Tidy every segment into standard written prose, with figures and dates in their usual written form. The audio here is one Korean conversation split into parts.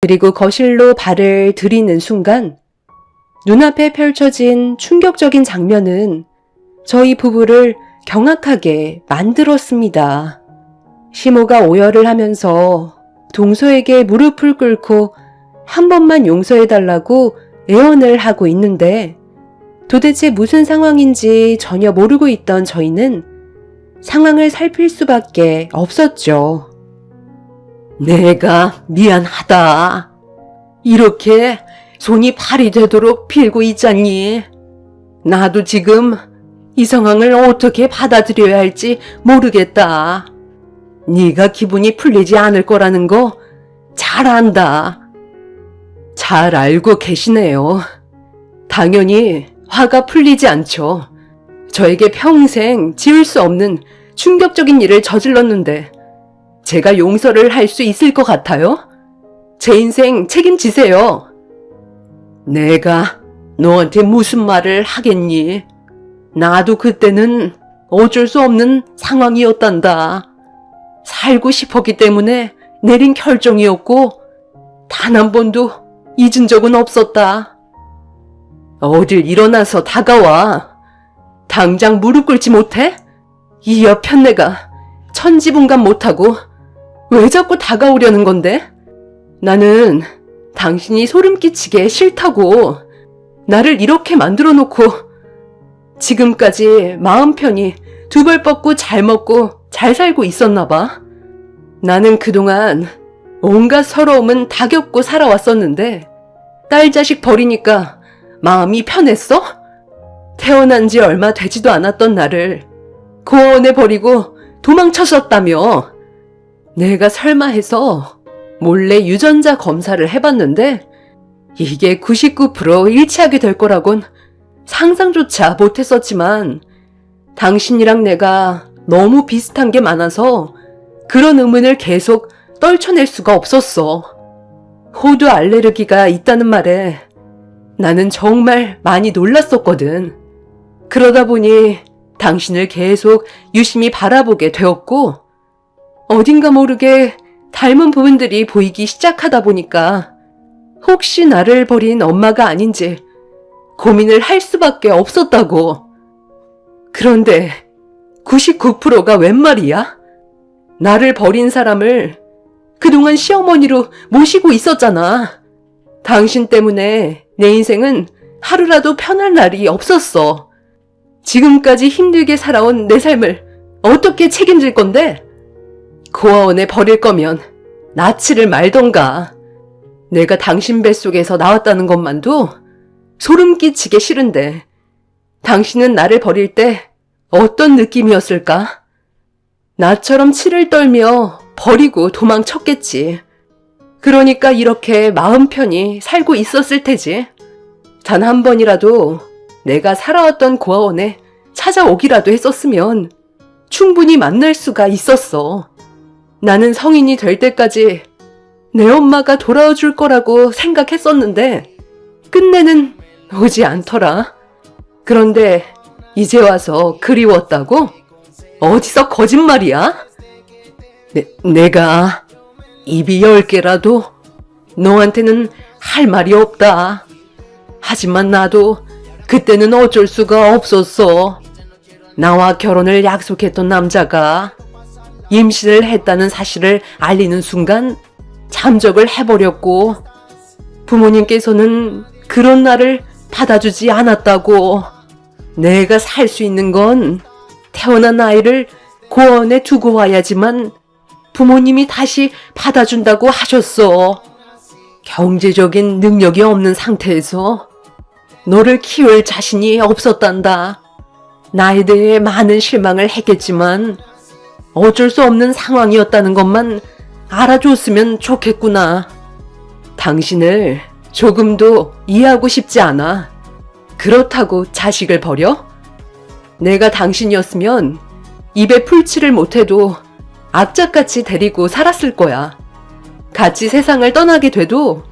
그리고 거실로 발을 들이는 순간 눈앞에 펼쳐진 충격적인 장면은 저희 부부를 경악하게 만들었습니다. 시모가 오열을 하면서 동서에게 무릎을 꿇고 한 번만 용서해달라고 애원을 하고 있는데 도대체 무슨 상황인지 전혀 모르고 있던 저희는 상황을 살필 수밖에 없었죠. 내가 미안하다. 이렇게 손이 발이 되도록 빌고 있잖니. 나도 지금 이 상황을 어떻게 받아들여야 할지 모르겠다. 네가 기분이 풀리지 않을 거라는 거 잘 안다. 잘 알고 계시네요. 당연히 화가 풀리지 않죠. 저에게 평생 지울 수 없는 충격적인 일을 저질렀는데 제가 용서를 할 수 있을 것 같아요? 제 인생 책임지세요. 내가 너한테 무슨 말을 하겠니? 나도 그때는 어쩔 수 없는 상황이었단다. 살고 싶었기 때문에 내린 결정이었고 단 한 번도 잊은 적은 없었다. 어딜 일어나서 다가와. 당장 무릎 꿇지 못해? 이 여편네가 천지분간 못하고 왜 자꾸 다가오려는 건데? 나는 당신이 소름 끼치게 싫다고. 나를 이렇게 만들어 놓고 지금까지 마음 편히 두 벌 뻗고 잘 먹고 잘 살고 있었나 봐. 나는 그동안 온갖 서러움은 다 겪고 살아왔었는데 딸 자식 버리니까 마음이 편했어? 태어난 지 얼마 되지도 않았던 나를 고아원에 버리고 도망쳤었다며. 내가 설마 해서 몰래 유전자 검사를 해봤는데 이게 99% 일치하게 될 거라곤 상상조차 못했었지만 당신이랑 내가 너무 비슷한 게 많아서 그런 의문을 계속 떨쳐낼 수가 없었어. 호두 알레르기가 있다는 말에 나는 정말 많이 놀랐었거든. 그러다 보니 당신을 계속 유심히 바라보게 되었고 어딘가 모르게 닮은 부분들이 보이기 시작하다 보니까 혹시 나를 버린 엄마가 아닌지 고민을 할 수밖에 없었다고. 그런데 99%가 웬 말이야? 나를 버린 사람을 그동안 시어머니로 모시고 있었잖아. 당신 때문에 내 인생은 하루라도 편할 날이 없었어. 지금까지 힘들게 살아온 내 삶을 어떻게 책임질 건데? 고아원에 버릴 거면 낳지를 말던가. 내가 당신 뱃속에서 나왔다는 것만도 소름 끼치게 싫은데 당신은 나를 버릴 때 어떤 느낌이었을까? 나처럼 치를 떨며 버리고 도망쳤겠지. 그러니까 이렇게 마음 편히 살고 있었을 테지. 단 한 번이라도 내가 살아왔던 고아원에 찾아오기라도 했었으면 충분히 만날 수가 있었어. 나는 성인이 될 때까지 내 엄마가 돌아와 줄 거라고 생각했었는데 끝내는 오지 않더라. 그런데 이제 와서 그리웠다고? 어디서 거짓말이야? 내가 입이 10개라도 너한테는 할 말이 없다. 하지만 나도 그때는 어쩔 수가 없었어. 나와 결혼을 약속했던 남자가 임신을 했다는 사실을 알리는 순간 잠적을 해버렸고 부모님께서는 그런 나를 받아주지 않았다고. 내가 살 수 있는 건 태어난 아이를 고아원에 두고 와야지만 부모님이 다시 받아준다고 하셨어. 경제적인 능력이 없는 상태에서 너를 키울 자신이 없었단다. 나에 대해 많은 실망을 했겠지만 어쩔 수 없는 상황이었다는 것만 알아줬으면 좋겠구나. 당신을 조금도 이해하고 싶지 않아. 그렇다고 자식을 버려? 내가 당신이었으면 입에 풀칠을 못해도 악착같이 데리고 살았을 거야. 같이 세상을 떠나게 돼도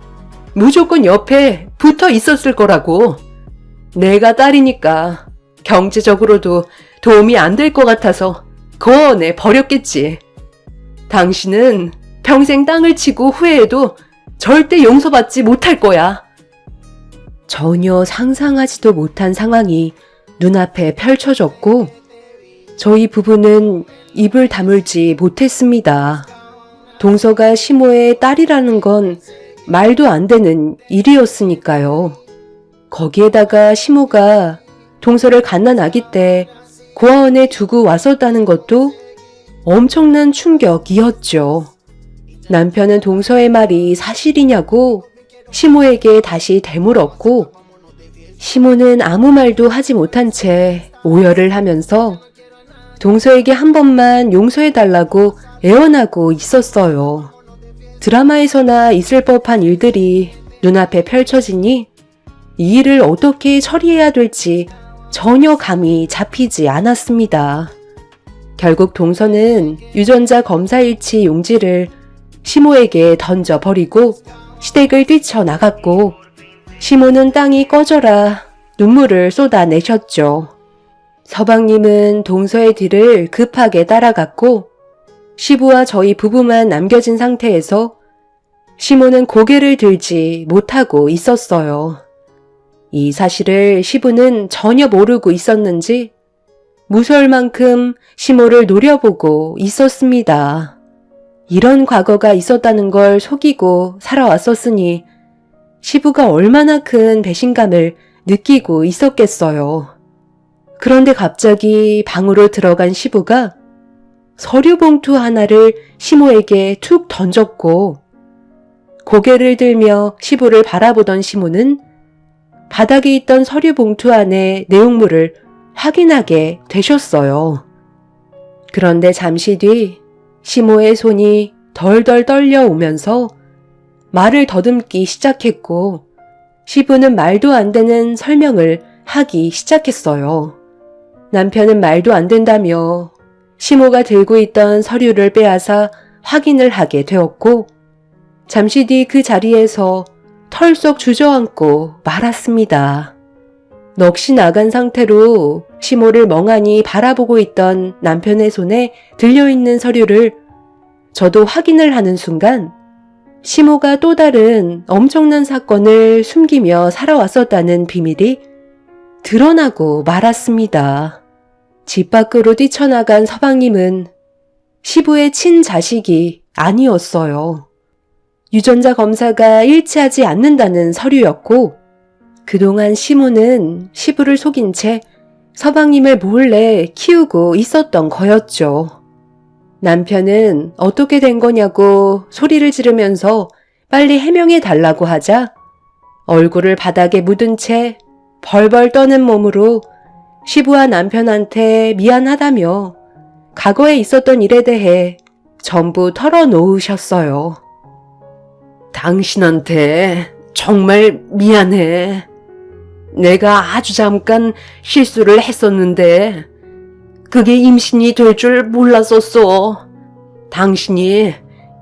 무조건 옆에 붙어 있었을 거라고. 내가 딸이니까 경제적으로도 도움이 안 될 것 같아서 고아원에 버렸겠지. 당신은 평생 땅을 치고 후회해도 절대 용서받지 못할 거야. 전혀 상상하지도 못한 상황이 눈앞에 펼쳐졌고 저희 부부는 입을 다물지 못했습니다. 동서가 시모의 딸이라는 건 말도 안 되는 일이었으니까요. 거기에다가 시모가 동서를 갓난 아기 때 고아원에 두고 왔었다는 것도 엄청난 충격이었죠. 남편은 동서의 말이 사실이냐고 시모에게 다시 되물었고 시모는 아무 말도 하지 못한 채 오열을 하면서 동서에게 한 번만 용서해달라고 애원하고 있었어요. 드라마에서나 있을 법한 일들이 눈앞에 펼쳐지니 이 일을 어떻게 처리해야 될지 전혀 감이 잡히지 않았습니다. 결국 동서는 유전자 검사일치 용지를 시모에게 던져버리고 시댁을 뛰쳐나갔고 시모는 땅이 꺼져라 눈물을 쏟아내셨죠. 서방님은 동서의 뒤를 급하게 따라갔고 시부와 저희 부부만 남겨진 상태에서 시모는 고개를 들지 못하고 있었어요. 이 사실을 시부는 전혀 모르고 있었는지 무서울 만큼 시모를 노려보고 있었습니다. 이런 과거가 있었다는 걸 속이고 살아왔었으니 시부가 얼마나 큰 배신감을 느끼고 있었겠어요. 그런데 갑자기 방으로 들어간 시부가 서류 봉투 하나를 시모에게 툭 던졌고 고개를 들며 시부를 바라보던 시모는 바닥에 있던 서류 봉투 안에 내용물을 확인하게 되셨어요. 그런데 잠시 뒤 시모의 손이 덜덜 떨려오면서 말을 더듬기 시작했고 시부는 말도 안 되는 설명을 하기 시작했어요. 남편은 말도 안 된다며 시모가 들고 있던 서류를 빼앗아 확인을 하게 되었고 잠시 뒤 그 자리에서 털썩 주저앉고 말았습니다. 넋이 나간 상태로 시모를 멍하니 바라보고 있던 남편의 손에 들려있는 서류를 저도 확인을 하는 순간 시모가 또 다른 엄청난 사건을 숨기며 살아왔었다는 비밀이 드러나고 말았습니다. 집 밖으로 뛰쳐나간 서방님은 시부의 친자식이 아니었어요. 유전자 검사가 일치하지 않는다는 서류였고 그동안 시모는 시부를 속인 채 서방님을 몰래 키우고 있었던 거였죠. 남편은 어떻게 된 거냐고 소리를 지르면서 빨리 해명해 달라고 하자 얼굴을 바닥에 묻은 채 벌벌 떠는 몸으로 시부와 남편한테 미안하다며 과거에 있었던 일에 대해 전부 털어놓으셨어요. 당신한테 정말 미안해. 내가 아주 잠깐 실수를 했었는데 그게 임신이 될 줄 몰랐었어. 당신이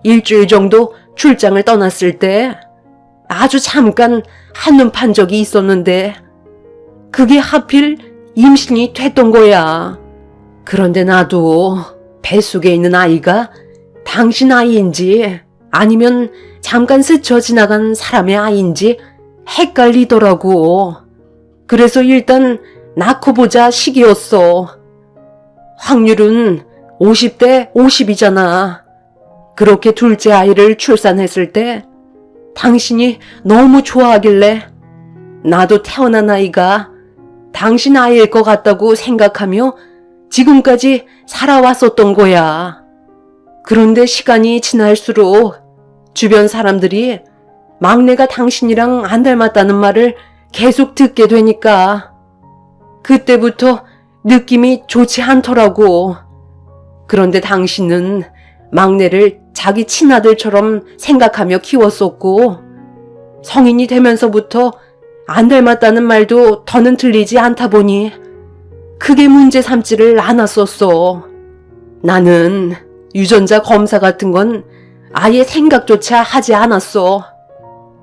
일주일 정도 출장을 떠났을 때 아주 잠깐 한눈 판 적이 있었는데 그게 하필 임신이 됐던 거야. 그런데 나도 뱃속에 있는 아이가 당신 아이인지 아니면 잠깐 스쳐 지나간 사람의 아이인지 헷갈리더라고. 그래서 일단 낳고 보자 식이었어. 확률은 50대 50이잖아. 그렇게 둘째 아이를 출산했을 때 당신이 너무 좋아하길래 나도 태어난 아이가 당신 아이일 것 같다고 생각하며 지금까지 살아왔었던 거야. 그런데 시간이 지날수록 주변 사람들이 막내가 당신이랑 안 닮았다는 말을 계속 듣게 되니까 그때부터 느낌이 좋지 않더라고. 그런데 당신은 막내를 자기 친아들처럼 생각하며 키웠었고 성인이 되면서부터 안 닮았다는 말도 더는 들리지 않다 보니 크게 문제 삼지를 않았었어. 나는 유전자 검사 같은 건 아예 생각조차 하지 않았어.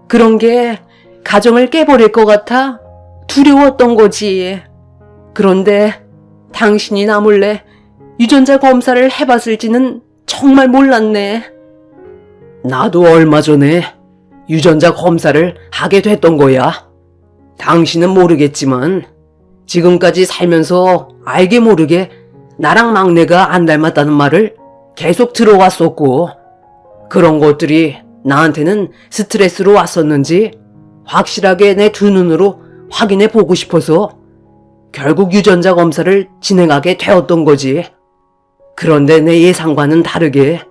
그런 게 가정을 깨버릴 것 같아 두려웠던 거지. 그런데 당신이 나 몰래 유전자 검사를 해봤을지는 정말 몰랐네. 나도 얼마 전에 유전자 검사를 하게 됐던 거야. 당신은 모르겠지만 지금까지 살면서 알게 모르게 나랑 막내가 안 닮았다는 말을 계속 들어왔었고, 그런 것들이 나한테는 스트레스로 왔었는지 확실하게 내 두 눈으로 확인해 보고 싶어서 결국 유전자 검사를 진행하게 되었던 거지. 그런데 내 예상과는 다르게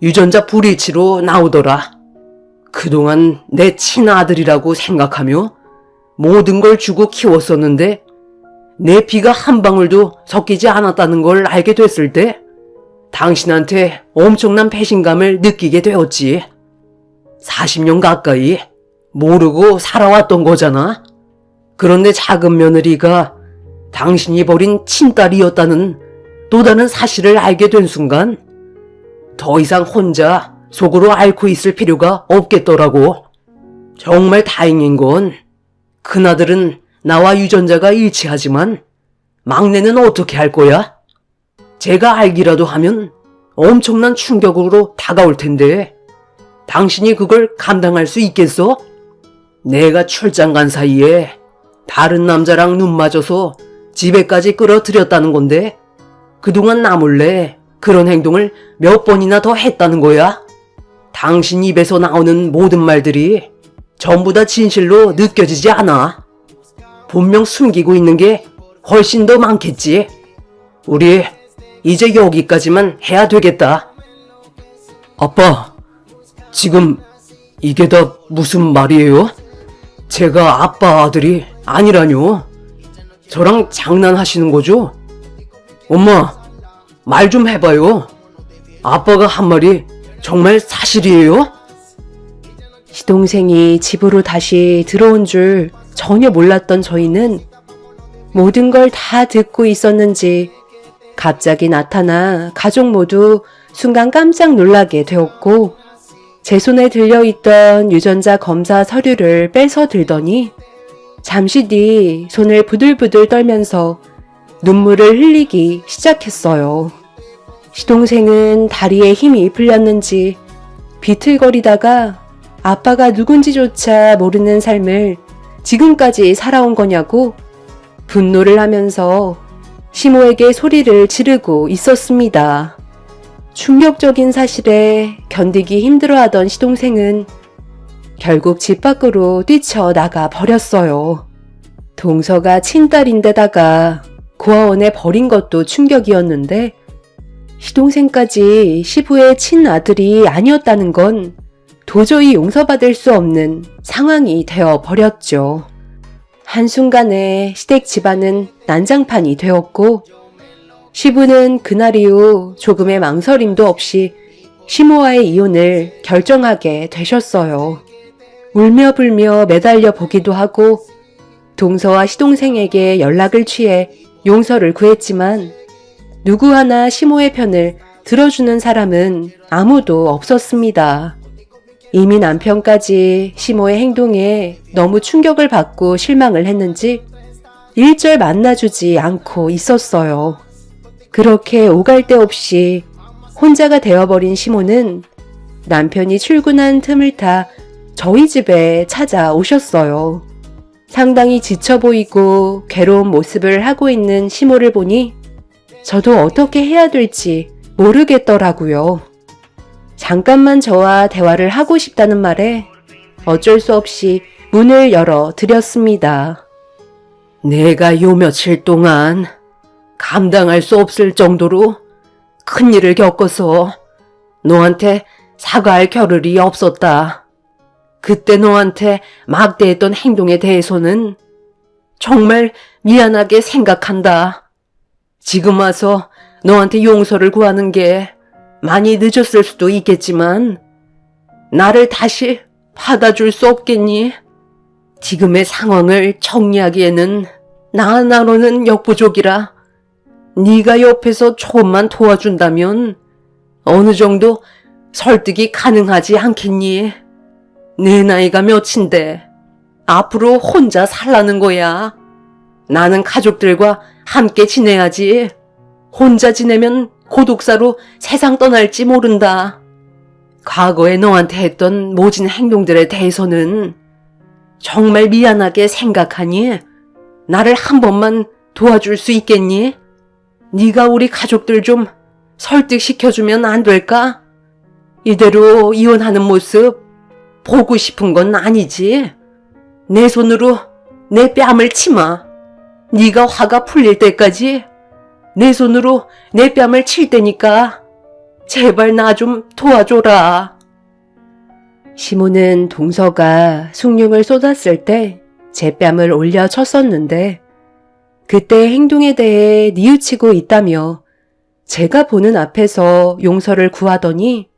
유전자 불일치로 나오더라. 그동안 내 친아들이라고 생각하며 모든 걸 주고 키웠었는데 내 피가 한 방울도 섞이지 않았다는 걸 알게 됐을 때 당신한테 엄청난 배신감을 느끼게 되었지. 40년 가까이 모르고 살아왔던 거잖아. 그런데 작은 며느리가 당신이 버린 친딸이었다는 또 다른 사실을 알게 된 순간 더 이상 혼자 속으로 앓고 있을 필요가 없겠더라고. 정말 다행인 건 큰아들은 나와 유전자가 일치하지만 막내는 어떻게 할 거야? 제가 알기라도 하면 엄청난 충격으로 다가올 텐데 당신이 그걸 감당할 수 있겠어? 내가 출장 간 사이에 다른 남자랑 눈 맞아서 집에까지 끌어들였다는 건데 그동안 나 몰래 그런 행동을 몇 번이나 더 했다는 거야. 당신 입에서 나오는 모든 말들이 전부 다 진실로 느껴지지 않아. 분명 숨기고 있는 게 훨씬 더 많겠지. 우리 이제 여기까지만 해야 되겠다. 아빠, 지금 이게 다 무슨 말이에요? 제가 아빠 아들이 아니라뇨. 저랑 장난하시는 거죠? 엄마, 말 좀 해봐요. 아빠가 한 말이 정말 사실이에요? 시동생이 집으로 다시 들어온 줄 전혀 몰랐던 저희는 모든 걸 다 듣고 있었는지 갑자기 나타나 가족 모두 순간 깜짝 놀라게 되었고, 제 손에 들려있던 유전자 검사 서류를 빼서 들더니 잠시 뒤 손을 부들부들 떨면서 눈물을 흘리기 시작했어요. 시동생은 다리에 힘이 풀렸는지 비틀거리다가 아빠가 누군지조차 모르는 삶을 지금까지 살아온 거냐고 분노를 하면서 시모에게 소리를 지르고 있었습니다. 충격적인 사실에 견디기 힘들어하던 시동생은 결국 집 밖으로 뛰쳐나가 버렸어요. 동서가 친딸인데다가 고아원에 버린 것도 충격이었는데 시동생까지 시부의 친아들이 아니었다는 건 도저히 용서받을 수 없는 상황이 되어 버렸죠. 한순간에 시댁 집안은 난장판이 되었고, 시부는 그날 이후 조금의 망설임도 없이 시모와의 이혼을 결정하게 되셨어요. 울며 불며 매달려 보기도 하고 동서와 시동생에게 연락을 취해 용서를 구했지만 누구 하나 시모의 편을 들어주는 사람은 아무도 없었습니다. 이미 남편까지 시모의 행동에 너무 충격을 받고 실망을 했는지 일절 만나주지 않고 있었어요. 그렇게 오갈 데 없이 혼자가 되어버린 시모는 남편이 출근한 틈을 타 저희 집에 찾아오셨어요. 상당히 지쳐 보이고 괴로운 모습을 하고 있는 시모를 보니 저도 어떻게 해야 될지 모르겠더라고요. 잠깐만 저와 대화를 하고 싶다는 말에 어쩔 수 없이 문을 열어 드렸습니다. 내가 요 며칠 동안 감당할 수 없을 정도로 큰일을 겪어서 너한테 사과할 겨를이 없었다. 그때 너한테 막대했던 행동에 대해서는 정말 미안하게 생각한다. 지금 와서 너한테 용서를 구하는 게 많이 늦었을 수도 있겠지만 나를 다시 받아줄 수 없겠니? 지금의 상황을 정리하기에는 나 하나로는 역부족이라 네가 옆에서 조금만 도와준다면 어느 정도 설득이 가능하지 않겠니? 내 나이가 몇인데 앞으로 혼자 살라는 거야. 나는 가족들과 함께 지내야지. 혼자 지내면 고독사로 세상 떠날지 모른다. 과거에 너한테 했던 모진 행동들에 대해서는 정말 미안하게 생각하니 나를 한 번만 도와줄 수 있겠니? 네가 우리 가족들 좀 설득시켜주면 안 될까? 이대로 이혼하는 모습 보고 싶은 건 아니지. 내 손으로 내 뺨을 치마. 네가 화가 풀릴 때까지 내 손으로 내 뺨을 칠 테니까 제발 나 좀 도와줘라. 시모는 동서가 숭늉을 쏟았을 때 제 뺨을 올려 쳤었는데 그때 행동에 대해 뉘우치고 있다며 제가 보는 앞에서 용서를 구하더니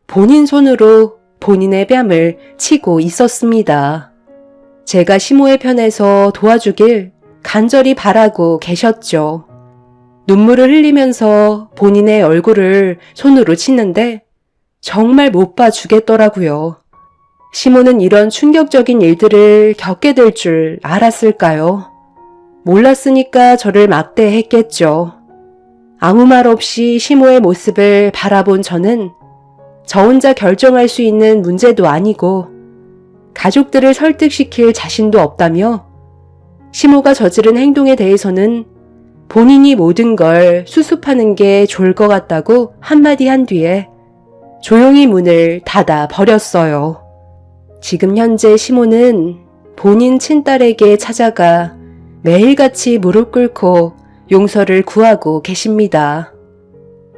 본인 손으로 본인의 뺨을 치고 있었습니다. 제가 시모의 편에서 도와주길 간절히 바라고 계셨죠. 눈물을 흘리면서 본인의 얼굴을 손으로 치는데 정말 못 봐주겠더라고요. 시모는 이런 충격적인 일들을 겪게 될 줄 알았을까요? 몰랐으니까 저를 막대했겠죠. 아무 말 없이 시모의 모습을 바라본 저는 저 혼자 결정할 수 있는 문제도 아니고 가족들을 설득시킬 자신도 없다며 시모가 저지른 행동에 대해서는 본인이 모든 걸 수습하는 게 좋을 것 같다고 한마디 한 뒤에 조용히 문을 닫아 버렸어요. 지금 현재 시모는 본인 친딸에게 찾아가 매일같이 무릎 꿇고 용서를 구하고 계십니다.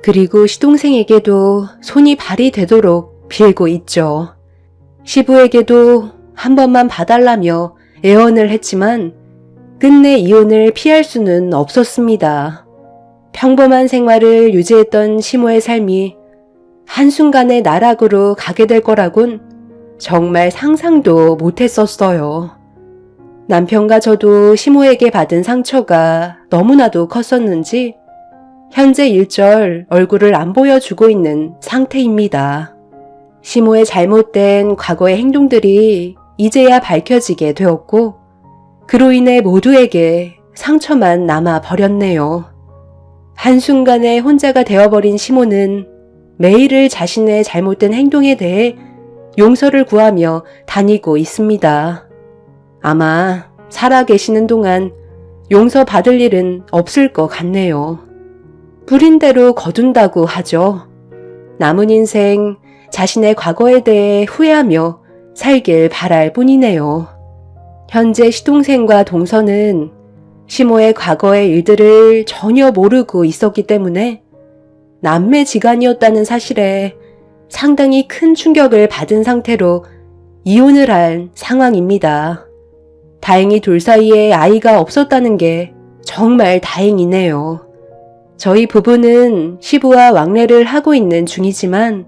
그리고 시동생에게도 손이 발이 되도록 빌고 있죠. 시부에게도 한 번만 봐달라며 애원을 했지만 끝내 이혼을 피할 수는 없었습니다. 평범한 생활을 유지했던 시모의 삶이 한순간에 나락으로 가게 될 거라곤 정말 상상도 못했었어요. 남편과 저도 시모에게 받은 상처가 너무나도 컸었는지 현재 일절 얼굴을 안 보여주고 있는 상태입니다. 시모의 잘못된 과거의 행동들이 이제야 밝혀지게 되었고 그로 인해 모두에게 상처만 남아 버렸네요. 한순간에 혼자가 되어버린 시모는 매일을 자신의 잘못된 행동에 대해 용서를 구하며 다니고 있습니다. 아마 살아계시는 동안 용서받을 일은 없을 것 같네요. 뿌린 대로 거둔다고 하죠. 남은 인생 자신의 과거에 대해 후회하며 살길 바랄 뿐이네요. 현재 시동생과 동서는 시모의 과거의 일들을 전혀 모르고 있었기 때문에 남매지간이었다는 사실에 상당히 큰 충격을 받은 상태로 이혼을 한 상황입니다. 다행히 둘 사이에 아이가 없었다는 게 정말 다행이네요. 저희 부부는 시부와 왕래를 하고 있는 중이지만